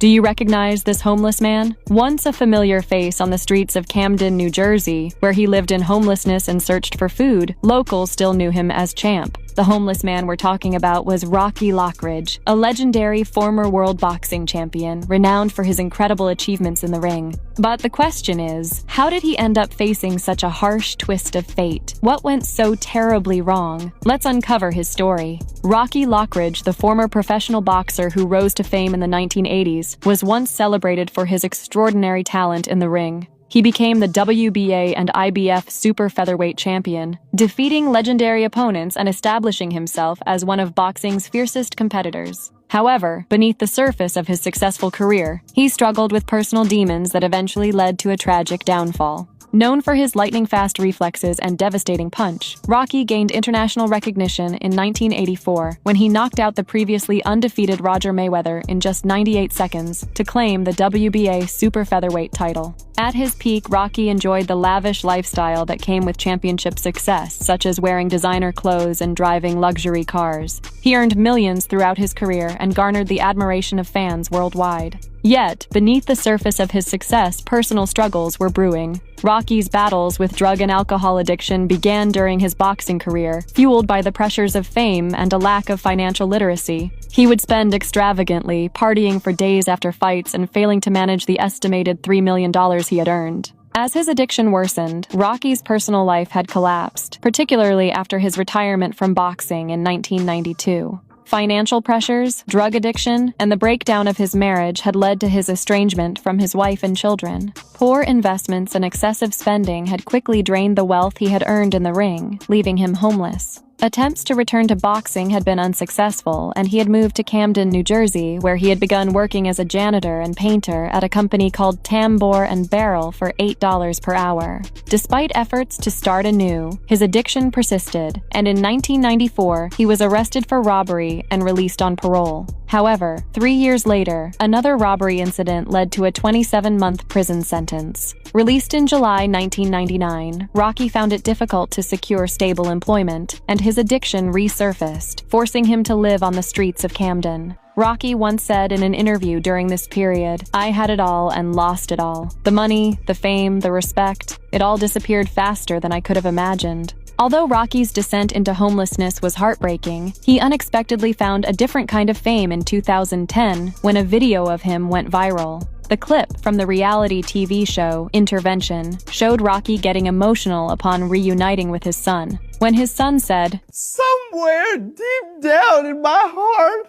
Do you recognize this homeless man? Once a familiar face on the streets of Camden, New Jersey, where he lived in homelessness and searched for food, locals still knew him as Champ. The homeless man we're talking about was Rocky Lockridge, a legendary former world boxing champion, renowned for his incredible achievements in the ring. But the question is, how did he end up facing such a harsh twist of fate? What went so terribly wrong? Let's uncover his story. Rocky Lockridge, the former professional boxer who rose to fame in the 1980s, was once celebrated for his extraordinary talent in the ring. He became the WBA and IBF super featherweight champion, defeating legendary opponents and establishing himself as one of boxing's fiercest competitors. However, beneath the surface of his successful career, he struggled with personal demons that eventually led to a tragic downfall. Known for his lightning-fast reflexes and devastating punch, Rocky gained international recognition in 1984 when he knocked out the previously undefeated Roger Mayweather in just 98 seconds to claim the WBA super featherweight title. At his peak, Rocky enjoyed the lavish lifestyle that came with championship success, such as wearing designer clothes and driving luxury cars. He earned millions throughout his career and garnered the admiration of fans worldwide. Yet, beneath the surface of his success, personal struggles were brewing. Rocky's battles with drug and alcohol addiction began during his boxing career, fueled by the pressures of fame and a lack of financial literacy. He would spend extravagantly, partying for days after fights and failing to manage the estimated $3 million he had earned. As his addiction worsened, Rocky's personal life had collapsed, particularly after his retirement from boxing in 1992. Financial pressures, drug addiction, and the breakdown of his marriage had led to his estrangement from his wife and children. Poor investments and excessive spending had quickly drained the wealth he had earned in the ring, leaving him homeless. Attempts to return to boxing had been unsuccessful, and he had moved to Camden, New Jersey, where he had begun working as a janitor and painter at a company called Tambour and Barrel for $8 per hour. Despite efforts to start anew, his addiction persisted, and in 1994, he was arrested for robbery and released on parole. However, 3 years later, another robbery incident led to a 27-month prison sentence. Released in July 1999, Rocky found it difficult to secure stable employment, and his addiction resurfaced, forcing him to live on the streets of Camden. Rocky once said in an interview during this period, "I had it all and lost it all. The money, the fame, the respect, it all disappeared faster than I could have imagined." Although Rocky's descent into homelessness was heartbreaking, he unexpectedly found a different kind of fame in 2010 when a video of him went viral. The clip from the reality TV show Intervention showed Rocky getting emotional upon reuniting with his son, when his son said, "Somewhere deep down in my heart,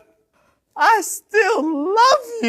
I still love you."